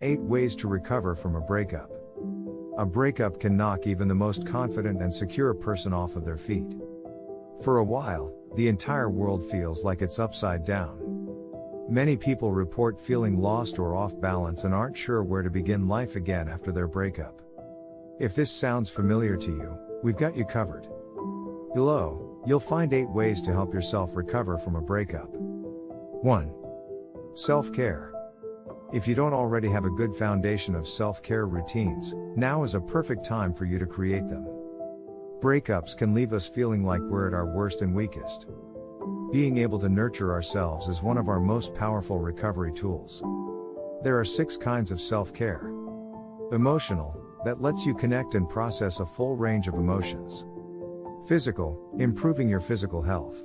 8 ways to recover from a breakup. A breakup can knock even the most confident and secure person off of their feet. For a while, the entire world feels like it's upside down. Many people report feeling lost or off balance and aren't sure where to begin life again after their breakup. If this sounds familiar to you, we've got you covered. Below, you'll find 8 ways to help yourself recover from a breakup. 1. Self-care. If you don't already have a good foundation of self-care routines, now is a perfect time for you to create them. Breakups can leave us feeling like we're at our worst and weakest. Being able to nurture ourselves is one of our most powerful recovery tools. There are 6 kinds of self-care. Emotional, that lets you connect and process a full range of emotions. Physical, improving your physical health.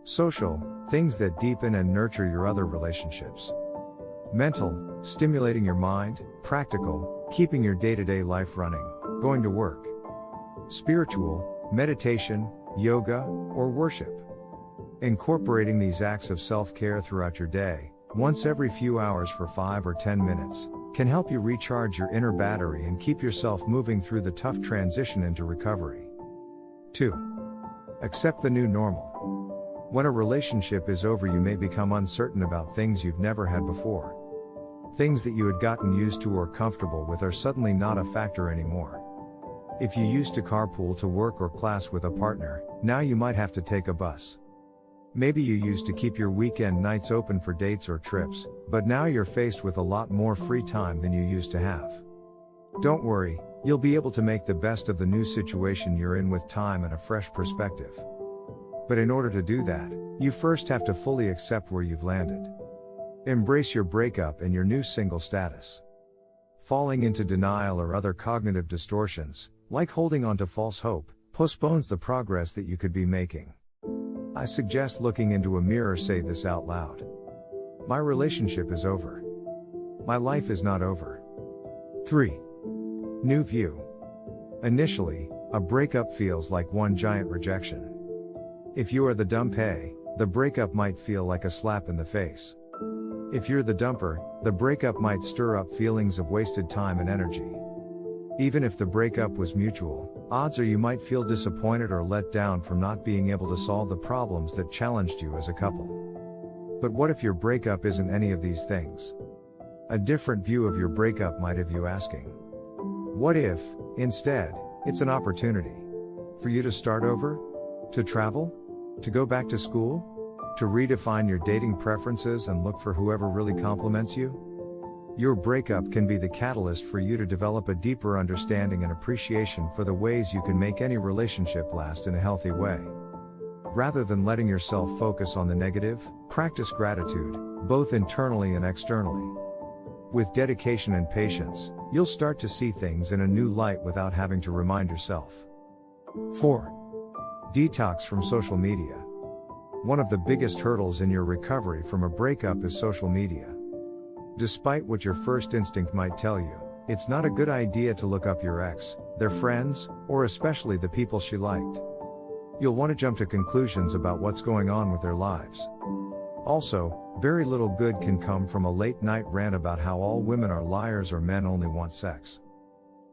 Social, things that deepen and nurture your other relationships. Mental, stimulating your mind. Practical, keeping your day-to-day life running, going to work. Spiritual, meditation, yoga, or worship. Incorporating these acts of self-care throughout your day, once every few hours for 5 or 10 minutes, can help you recharge your inner battery and keep yourself moving through the tough transition into recovery. 2. Accept the new normal. When a relationship is over, you may become uncertain about things you've never had before. Things that you had gotten used to or comfortable with are suddenly not a factor anymore. If you used to carpool to work or class with a partner, now you might have to take a bus. Maybe you used to keep your weekend nights open for dates or trips, but now you're faced with a lot more free time than you used to have. Don't worry, you'll be able to make the best of the new situation you're in with time and a fresh perspective. But in order to do that, you first have to fully accept where you've landed. Embrace your breakup and your new single status. Falling into denial or other cognitive distortions, like holding on to false hope, postpones the progress that you could be making. I suggest looking into a mirror, say this out loud. My relationship is over. My life is not over. 3. New view. Initially, a breakup feels like one giant rejection. If you are the dumpee, the breakup might feel like a slap in the face. If you're the dumper, the breakup might stir up feelings of wasted time and energy. Even if the breakup was mutual, odds are you might feel disappointed or let down from not being able to solve the problems that challenged you as a couple. But what if your breakup isn't any of these things? A different view of your breakup might have you asking. What if, instead, it's an opportunity for you to start over? To travel? To go back to school? To redefine your dating preferences and look for whoever really compliments you? Your breakup can be the catalyst for you to develop a deeper understanding and appreciation for the ways you can make any relationship last in a healthy way. Rather than letting yourself focus on the negative, practice gratitude, both internally and externally. With dedication and patience, you'll start to see things in a new light without having to remind yourself. 4. Detox from social media. One of the biggest hurdles in your recovery from a breakup is social media. Despite what your first instinct might tell you, it's not a good idea to look up your ex, their friends, or especially the people she liked. You'll want to jump to conclusions about what's going on with their lives. Also, very little good can come from a late-night rant about how all women are liars or men only want sex.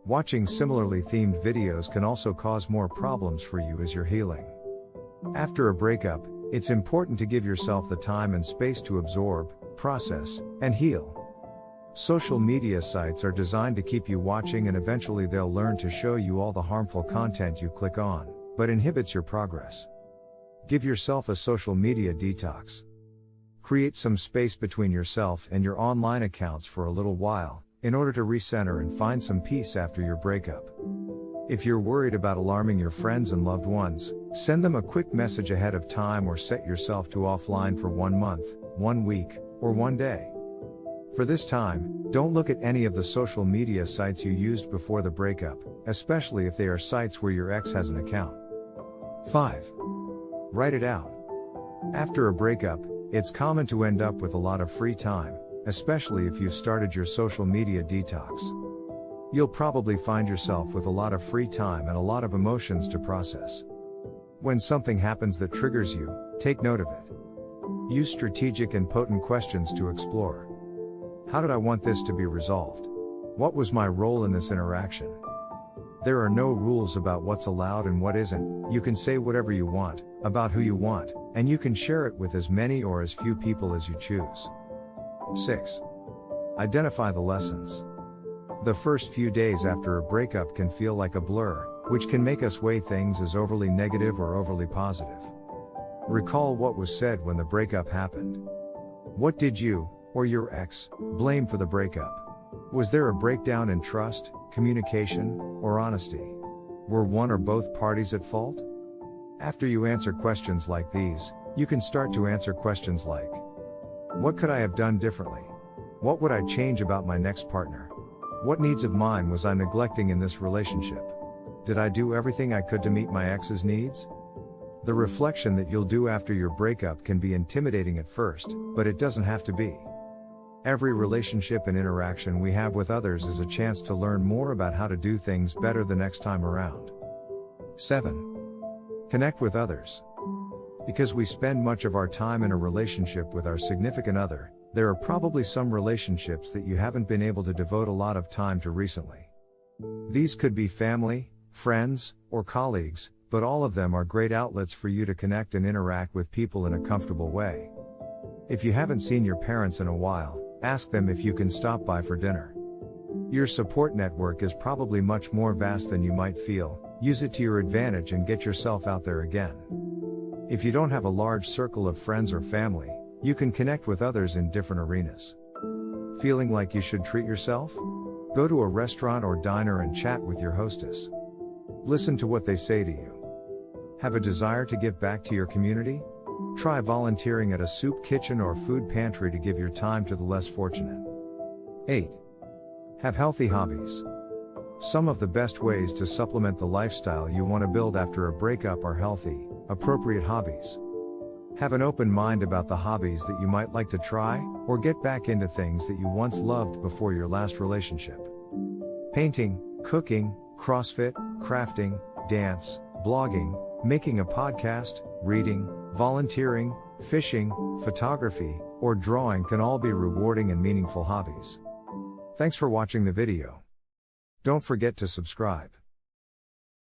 Watching similarly themed videos can also cause more problems for you as you're healing. After a breakup, it's important to give yourself the time and space to absorb, process, and heal. Social media sites are designed to keep you watching, and eventually they'll learn to show you all the harmful content you click on, but inhibits your progress. Give yourself a social media detox. Create some space between yourself and your online accounts for a little while, in order to recenter and find some peace after your breakup. If you're worried about alarming your friends and loved ones, send them a quick message ahead of time or set yourself to offline for 1 month, 1 week, or 1 day. For this time, don't look at any of the social media sites you used before the breakup, especially if they are sites where your ex has an account. 5. Write it out. After a breakup, it's common to end up with a lot of free time, especially if you've started your social media detox. You'll probably find yourself with a lot of free time and a lot of emotions to process. When something happens that triggers you, take note of it. Use strategic and potent questions to explore. How did I want this to be resolved? What was my role in this interaction? There are no rules about what's allowed and what isn't. You can say whatever you want, about who you want, and you can share it with as many or as few people as you choose. 6. Identify the lessons. The first few days after a breakup can feel like a blur, which can make us weigh things as overly negative or overly positive. Recall what was said when the breakup happened. What did you, or your ex, blame for the breakup? Was there a breakdown in trust, communication, or honesty? Were one or both parties at fault? After you answer questions like these, you can start to answer questions like, what could I have done differently? What would I change about my next partner? What needs of mine was I neglecting in this relationship? Did I do everything I could to meet my ex's needs? The reflection that you'll do after your breakup can be intimidating at first, but it doesn't have to be. Every relationship and interaction we have with others is a chance to learn more about how to do things better the next time around. 7. Connect with others. Because we spend much of our time in a relationship with our significant other, there are probably some relationships that you haven't been able to devote a lot of time to recently. These could be family, friends, or colleagues, but all of them are great outlets for you to connect and interact with people in a comfortable way. If you haven't seen your parents in a while, ask them if you can stop by for dinner. Your support network is probably much more vast than you might feel. Use it to your advantage and get yourself out there again. If you don't have a large circle of friends or family, you can connect with others in different arenas. Feeling like you should treat yourself? Go to a restaurant or diner and chat with your hostess. Listen to what they say to you. Have a desire to give back to your community? Try volunteering at a soup kitchen or food pantry to give your time to the less fortunate. 8. Have healthy hobbies. Some of the best ways to supplement the lifestyle you want to build after a breakup are healthy, appropriate hobbies. Have an open mind about the hobbies that you might like to try, or get back into things that you once loved before your last relationship. Painting, cooking, CrossFit, crafting, dance, blogging, making a podcast, reading, volunteering, fishing, photography, or drawing can all be rewarding and meaningful hobbies. Thanks for watching the video. Don't forget to subscribe.